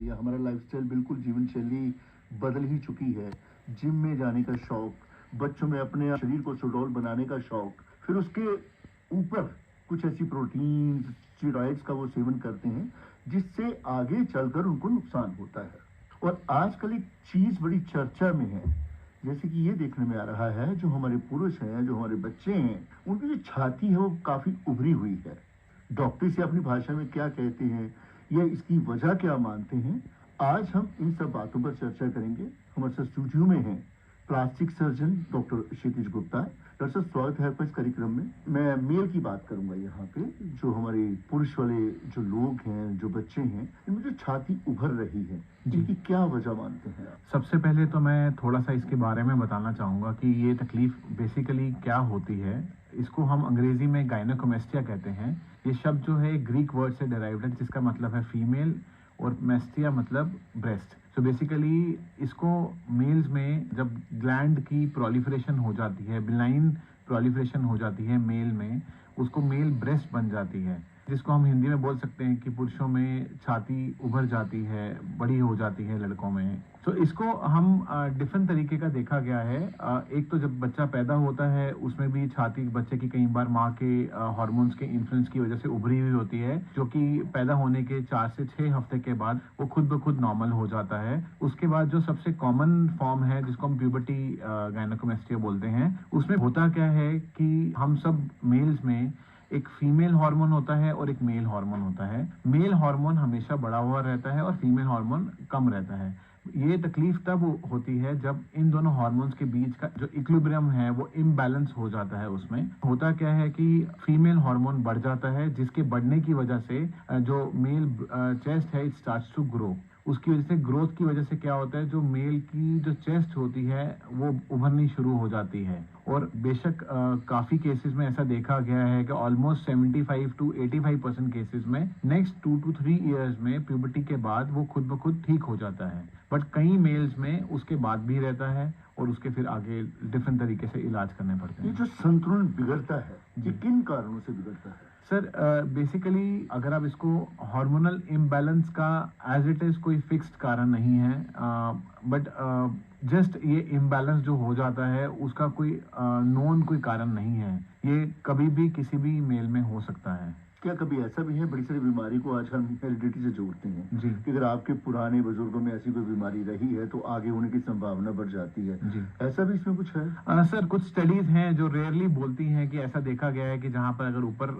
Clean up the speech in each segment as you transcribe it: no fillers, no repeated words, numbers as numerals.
या हमारा लाइफ़स्टाइल बिल्कुल जीवन शैली बदल ही चुकी है। जिम में जाने का शौक, बच्चों में अपने शरीर को सुडौल बनाने का शौक, फिर उसके ऊपर कुछ ऐसी प्रोटीन्स, स्टेरॉइड्स का वो सेवन करते हैं, जिससे आगे चलकर उनको नुकसान होता है। और आजकल एक चीज़ बड़ी चर्चा में है, जैसे कि ये देखने में आ रहा है, जो हमारे पुरुष हैं, जो हमारे बच्चे हैं, उनकी जो छाती है वो काफ़ी उभरी हुई है। डॉक्टर इसे अपनी भाषा में क्या कहते हैं या इसकी वजह क्या मानते हैं, आज हम इन सब बातों पर चर्चा करेंगे। हमारे साथ स्टूडियो में हैं प्लास्टिक सर्जन डॉक्टर क्षितिज गुप्ता। डॉक्टर साहब, स्वागत है आपका इस कार्यक्रम में। मैं मेल की बात करूंगा यहाँ पे, जो हमारे पुरुष वाले जो लोग हैं, जो बच्चे हैं, इनमें जो छाती उभर रही है, इनकी क्या वजह मानते हैं आप? सबसे पहले तो मैं थोड़ा-सा इसके बारे में बताना चाहूँगा कि ये तकलीफ़ बेसिकली क्या होती है। इसको हम अंग्रेज़ी में गायनेकोमेस्टिया कहते हैं। ये शब्द जो है ग्रीक वर्ड से डिराइव्ड है, जिसका मतलब है फीमेल और मेस्टिया मतलब ब्रेस्ट। सो बेसिकली इसको मेल्स में जब ग्लैंड की प्रोलिफरेशन हो जाती है, बिनाइन प्रोलिफरेशन हो जाती है मेल में, उसको मेल ब्रेस्ट बन जाती है, जिसको हम हिंदी में बोल सकते हैं कि पुरुषों में छाती उभर जाती है, बड़ी हो जाती है लड़कों में। तो इसको हम डिफरेंट तरीके का देखा गया है। एक तो जब बच्चा पैदा होता है, उसमें भी छाती बच्चे की कई बार माँ के हार्मोन्स के इन्फ्लुएंस की वजह से उभरी हुई होती है, जो कि पैदा होने के 4 से 6 हफ्ते के बाद वो खुद ब खुद नॉर्मल हो जाता है। उसके बाद जो सबसे कॉमन फॉर्म है, जिसको हम प्यूबर्टी गायनेकोमेस्टिया बोलते हैं, उसमें होता क्या है कि हम सब मेल्स में एक फीमेल हार्मोन होता है और एक मेल हार्मोन होता है। मेल हार्मोन हमेशा बढ़ा हुआ रहता है और फीमेल हार्मोन कम रहता है। ये तकलीफ तब होती है जब इन दोनों हार्मोन्स के बीच का जो इक्विलिब्रियम है वो इम्बैलेंस हो जाता है। उसमें होता क्या है कि फीमेल हार्मोन बढ़ जाता है, जिसके बढ़ने की वजह से जो मेल चेस्ट है, इट स्टार्ट्स टू ग्रो। उसकी वजह से, ग्रोथ की वजह से क्या होता है, जो मेल की जो चेस्ट होती है वो उभरनी शुरू हो जाती है। और बेशक काफ़ी केसेस में ऐसा देखा गया है कि ऑलमोस्ट 75 टू 85% केसेस में नेक्स्ट 2 to 3 ईयर्स में प्यूबर्टी के बाद वो खुद ब खुद ठीक हो जाता है। बट कई मेल्स में उसके बाद भी रहता है और उसके फिर आगे डिफरेंट तरीके से इलाज करने पड़ते ये हैं। जो संतुलन बिगड़ता है, ये किन कारणों से बिगड़ता है? सर बेसिकली अगर आप इसको हार्मोनल इम्बैलेंस का एज इट इज़ कोई फिक्स्ड कारण नहीं है, बट जस्ट ये इम्बैलेंस जो हो जाता है उसका कोई नोन कोई कारण नहीं है। ये कभी भी किसी भी मेल में हो सकता है। क्या कभी ऐसा भी है, बड़ी सारी बीमारी को आज हम हेरिडिटी से जोड़ते हैं जी। कि अगर आपके पुराने बुजुर्गों में ऐसी कोई बीमारी रही है तो आगे होने की संभावना बढ़ जाती है, जी। ऐसा भी इसमें कुछ है? सर कुछ स्टडीज हैं जो रेयरली बोलती हैं कि ऐसा देखा गया है कि जहाँ पर अगर ऊपर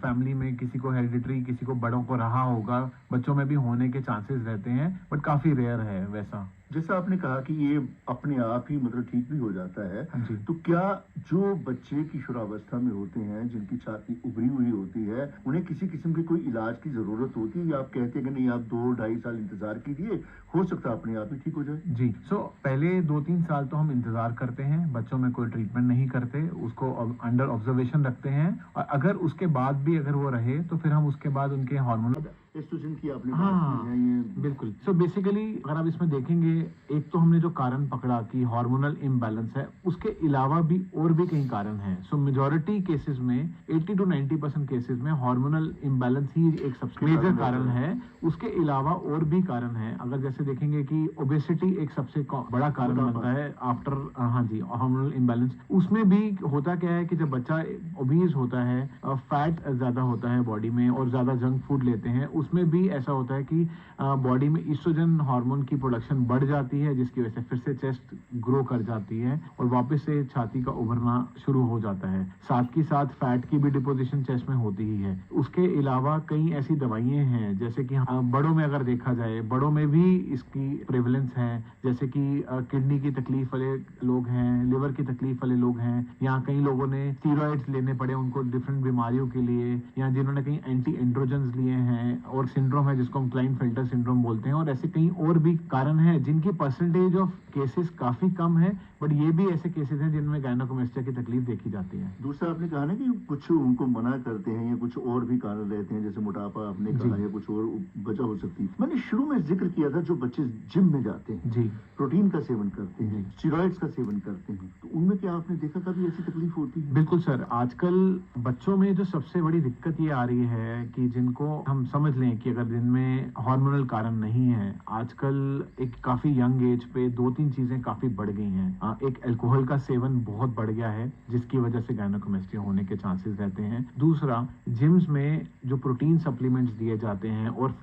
फैमिली में किसी को हेरिडिटरी, किसी को बड़ों को रहा होगा, बच्चों में भी होने के चांसेस रहते हैं, बट काफी रेयर है वैसा। जैसा आपने कहा कि ये अपने आप ही मतलब ठीक भी हो जाता है, जी। तो क्या जो बच्चे किशोरावस्था में होते हैं, जिनकी छाती उभरी हुई होती है, उन्हें किसी किस्म के कोई इलाज की जरूरत होती है, या आप कहते हैं कि नहीं, आप 2-2.5 साल इंतजार कीजिए, हो सकता है अपने आप ही ठीक हो जाए? जी। पहले 2-3 साल तो हम इंतजार करते हैं, बच्चों में कोई ट्रीटमेंट नहीं करते, उसको अंडर ऑब्जर्वेशन रखते हैं, और अगर उसके बाद भी अगर वो रहे तो फिर हम उसके बाद उनके हार्मोनल एस्ट्रोजन की आपने बात हाँ, की है, ये बिल्कुल। बेसिकली अगर आप इसमें देखेंगे, एक तो हमने जो कारण पकड़ा कि हार्मोनल इम्बैलेंस है, उसके अलावा भी और भी कई कारण हैं। मेजॉरिटी केसेस में 80 to 90% केसेस में हार्मोनल इम्बैलेंस ही एक सबसे मेजर कारण है। उसके अलावा और भी कारण हैं। अगर जैसे देखेंगे कि ओबेसिटी एक सबसे बड़ा कारण बनता है आफ्टर हार्मोनल इम्बैलेंस। उसमें भी होता क्या है कि जब बच्चा ओबीज होता है, फैट ज्यादा होता है बॉडी में और ज्यादा जंक फूड लेते हैं, उसमें भी ऐसा होता है कि बॉडी में ईस्ट्रोजन हार्मोन की प्रोडक्शन बढ़ जाती है, जिसकी वजह से फिर से चेस्ट ग्रो कर जाती है और वापस से छाती का उभरना शुरू हो जाता है। साथ ही साथ फैट की भी डिपोजिशन चेस्ट में होती ही है। उसके अलावा कई ऐसी दवाइयां हैं, जैसे कि बड़ों में अगर देखा जाए, बड़ों में भी इसकी प्रेवलेंस है, जैसे कि किडनी की तकलीफ वाले लोग हैं, लिवर की तकलीफ वाले लोग हैं, या कई लोगों ने स्टीरॉइड्स लेने पड़े उनको डिफरेंट बीमारियों के लिए, या जिन्होंने कई एंटी एंड्रोजन्स लिए हैं, और सिंड्रोम है जिसको हम क्लाइनफेल्टर सिंड्रोम बोलते हैं, और ऐसे कई और भी कारण हैं जिनकी परसेंटेज ऑफ केसेस काफी कम है, बट ये भी ऐसे केसेस हैं जिनमें गायनेकोमेस्टिया की तकलीफ देखी जाती है। दूसरा आपने कहा ना कि कुछ उनको मना करते हैं या कुछ और भी कारण रहते हैं, जैसे मोटापा आपने कहा, या कुछ और वजह हो सकती है। मैंने शुरू में जिक्र किया था, जो बच्चे जिम में जाते हैं, जी। प्रोटीन का सेवन करते हैं, स्टेरॉइड्स का सेवन करते हैं, तो उनमें क्या आपने देखा कभी ऐसी तकलीफ होती है? बिल्कुल सर, आजकल बच्चों में जो सबसे बड़ी दिक्कत ये आ रही है कि जिनको हम समझ लें कि अगर जिनमें हार्मोनल कारण नहीं है, आजकल एक काफी यंग एज पे 2-3 चीजें काफी बढ़ गई हैं। एक अल्कोहल का सेवन बहुत बढ़ गया है जिसकी वजह से गायनेकोमेस्टिया होने के चांसेस रहते हैं। दूसरा, जिम्स में जो प्रोटीन सप्लीमेंट्स दिए जाते हैं और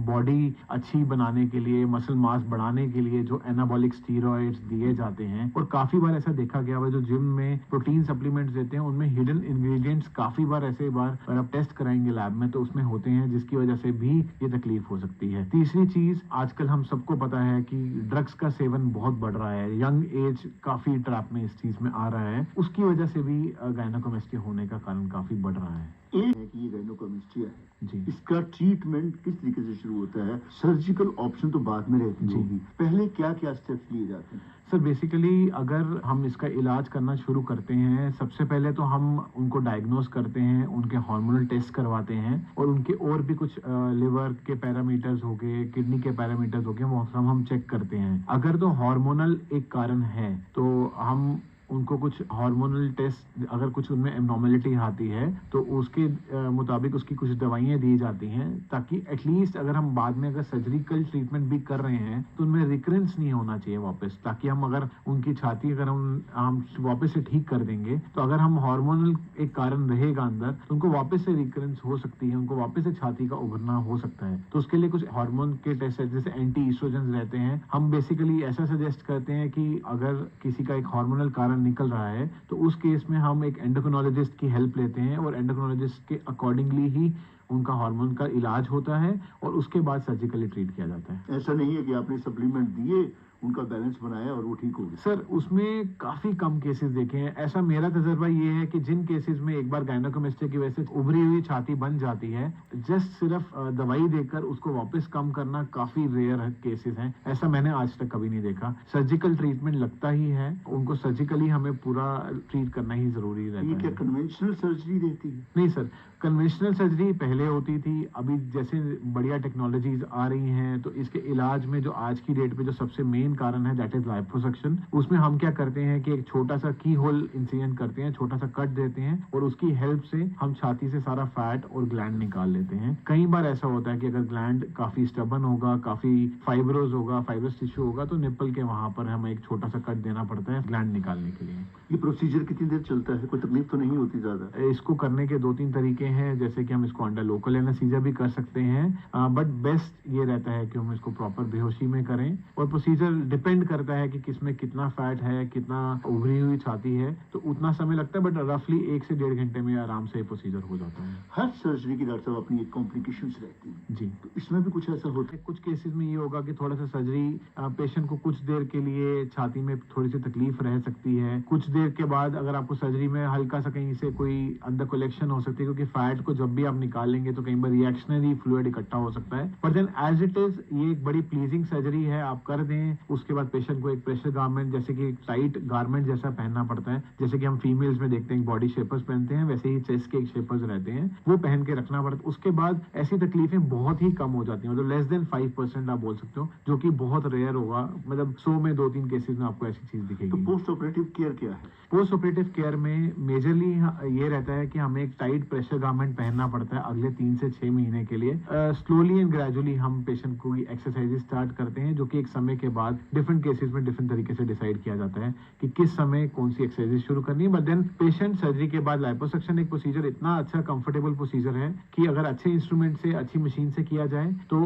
बॉडी अच्छी बनाने के लिए, मसल मास बढ़ाने के लिए जो एनाबॉलिक स्टीरॉइड्स दिए जाते हैं, और काफी बार ऐसा देखा गया है जो जिम में प्रोटीन सप्लीमेंट्स देते हैं उनमें हिडन इंग्रेडिएंट्स काफी बार ऐसे बार अगर आप टेस्ट कराएंगे लैब में तो उसमें होते हैं जिसकी वजह से भी ये तकलीफ हो सकती है। तीसरी चीज, आजकल हम सबको पता है कि ड्रग्स का सेवन बहुत बढ़ रहा है, यंग एज काफी ट्रैप में इस चीज में आ रहा है, उसकी वजह से भी गायनेकोमेस्टिया होने का कारण काफी बढ़ रहा है। एक है कि ये गायनेकोमेस्टिया है जी। इसका ट्रीटमेंट किस तरीके से शुरू होता है? सर्जिकल ऑप्शन तो बाद में रहती जी। होगी, पहले क्या क्या स्टेप्स लिए जाते हैं? सर बेसिकली अगर हम इसका इलाज करना शुरू करते हैं, सबसे पहले तो हम उनको डायग्नोज करते हैं, उनके हार्मोनल टेस्ट करवाते हैं और उनके और भी कुछ लिवर के पैरामीटर्स हो गए, किडनी के पैरामीटर्स हो गए, वो हम चेक करते हैं। अगर तो हार्मोनल एक कारण है तो हम उनको कुछ हार्मोनल टेस्ट, अगर कुछ उनमें एबनॉर्मेलिटी आती है तो उसके मुताबिक उसकी कुछ दवाइयाँ दी जाती हैं ताकि एटलीस्ट अगर हम बाद में अगर सर्जरिकल ट्रीटमेंट भी कर रहे हैं तो उनमें रिकरेंस नहीं होना चाहिए वापस, ताकि हम अगर उनकी छाती अगर हम वापस से ठीक कर देंगे तो अगर हम हार्मोनल एक कारण रहेगा अंदर तो उनको वापस से रिकरेंस हो सकती है, उनको वापस से छाती का उभरना हो सकता है। तो उसके लिए कुछ हार्मोन के टेस्ट है, जैसे एंटी ईस्ट्रोजन रहते हैं। हम बेसिकली ऐसा सजेस्ट करते हैं कि अगर किसी का एक हार्मोनल कारण निकल रहा है तो उस केस में हम एक एंडोक्रिनोलॉजिस्ट की हेल्प लेते हैं और एंडोक्रिनोलॉजिस्ट के अकॉर्डिंगली ही उनका हार्मोन का इलाज होता है और उसके बाद सर्जिकली ट्रीट किया जाता है। ऐसा नहीं है कि आपने सप्लीमेंट दिए, उनका बैलेंस बनाया और वो ठीक हो गया? सर उसमें काफी कम केसेस देखे हैं। ऐसा मेरा तजर्बा ये है कि जिन केसेस में एक बार गायनेकोमेस्टिया की वजह से उभरी हुई छाती बन जाती है, जस्ट सिर्फ दवाई देकर उसको वापस कम करना काफी रेयर केसेस हैं। ऐसा मैंने आज तक कभी नहीं देखा। सर्जिकल ट्रीटमेंट लगता ही है, उनको सर्जिकली हमें पूरा ट्रीट करना ही जरूरी रहता ये है। क्या कन्वेंशनल सर्जरी रहती है? नहीं सर, कन्वेंशनल सर्जरी पहले होती थी, अभी जैसे बढ़िया टेक्नोलॉजीज आ रही हैं तो इसके इलाज में जो आज की डेट पे जो सबसे मेन कारण है दैट इज लाइपोसक्शन। उसमें हम क्या करते हैं कि एक छोटा सा की होल इंसिजन करते हैं, छोटा सा कट देते हैं और उसकी हेल्प से हम छाती से सारा फैट और ग्लैंड निकाल लेते हैं। कई बार ऐसा होता है कि अगर ग्लैंड काफी स्टबन होगा, काफी फाइब्रोज होगा, फाइब्रस टिश्यू होगा तो निप्पल के वहां पर हमें एक छोटा सा कट देना पड़ता है ग्लैंड निकालने के लिए। ये प्रोसीजर कितनी देर चलता है? कोई तकलीफ तो नहीं होती ज्यादा? इसको करने के 2-3 तरीके हैं, जैसे कि हम इसको अंडर लोकल एनेस्थीसिया भी कर सकते हैं, बट बेस्ट ये रहता है कि हम इसको प्रॉपर बेहोशी में करें। और प्रोसीजर डिपेंड करता है कि किसमें कितना फैट है, कितना उभरी हुई छाती है, तो उतना समय लगता है, बट रफली 1 से 1.5 घंटे में आराम से प्रोसीजर हो जाता है। हर सर्जरी की डॉक्टर साहब अपनी एक कॉम्प्लिकेशंस रहती है जी। तो इसमें भी कुछ ऐसा होता है? कुछ केसेस में ये होगा कि थोड़ा सा सर्जरी पेशेंट को कुछ देर के लिए छाती में थोड़ी सी तकलीफ रह सकती है। कुछ देर के बाद अगर आपको सर्जरी में हल्का सा कहीं से कोई अंदर कलेक्शन हो सकती है, क्योंकि फैट को जब भी आप निकालेंगे तो कई बार रिएक्शनरी फ्लूइड इकट्ठा हो सकता है। पर देन एज इट इज ये एक बड़ी प्लीजिंग सर्जरी है, आप कर दें। उसके बाद पेशेंट को एक प्रेशर गारमेंट, जैसे कि टाइट गारमेंट जैसा पहनना पड़ता है, जैसे कि हम फीमेल्स में देखते हैं बॉडी शेपर्स पहनते हैं, वैसे ही चेस्ट के एक शेपर्स रहते हैं, वो पहन के रखना पड़ता है। उसके बाद ऐसी तकलीफें बहुत ही कम हो जाती हैं, मतलब लेस देन 5% आप बोल सकते हो, जो कि बहुत रेयर होगा। मतलब 100 में 2-3 केसेस में आपको ऐसी चीज तो दिखेगी। पोस्ट ऑपरेटिव केयर क्या है? पोस्ट ऑपरेटिव केयर में मेजरली ये रहता है कि हमें एक टाइट प्रेशर गारमेंट पहनना पड़ता है अगले 3 से 6 महीने के लिए। स्लोली एंड ग्रेजुअली हम पेशेंट को एक्सरसाइजेस स्टार्ट करते हैं, जो कि एक समय के बाद डिफरेंट केसेस में डिफरेंट तरीके से डिसाइड किया जाता है कि किस समय कौन सी एक्सरसाइजेस शुरू करनी है। बट देन पेशेंट सर्जरी के बाद लाइपोसक्शन एक प्रोसीजर इतना अच्छा कंफर्टेबल प्रोसीजर है कि अगर अच्छे इंस्ट्रूमेंट से, अच्छी मशीन से किया जाए तो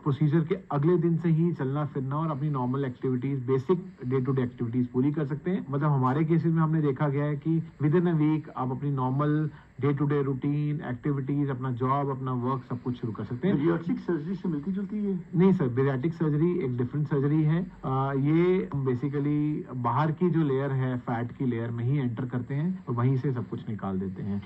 प्रोसीजर के अगले दिन से ही चलना फिरना और अपनी normal activities, basic day to day activities पूरी कर सकते हैं। मतलब हमारे केसेस में हमने देखा गया है कि विद इन अ वीक आप अपनी normal day to day routine activities, अपना जॉब, अपना वर्क सब कुछ शुरू कर सकते हैं। बेरियाट्रिक सर्जरी से मिलती जुलती है? नहीं सर, बेरियाट्रिक सर्जरी एक डिफरेंट सर्जरी है। ये बेसिकली बाहर की जो लेयर है फैट की लेयर में ही एंटर करते हैं और वहीं से सब कुछ निकाल देते हैं।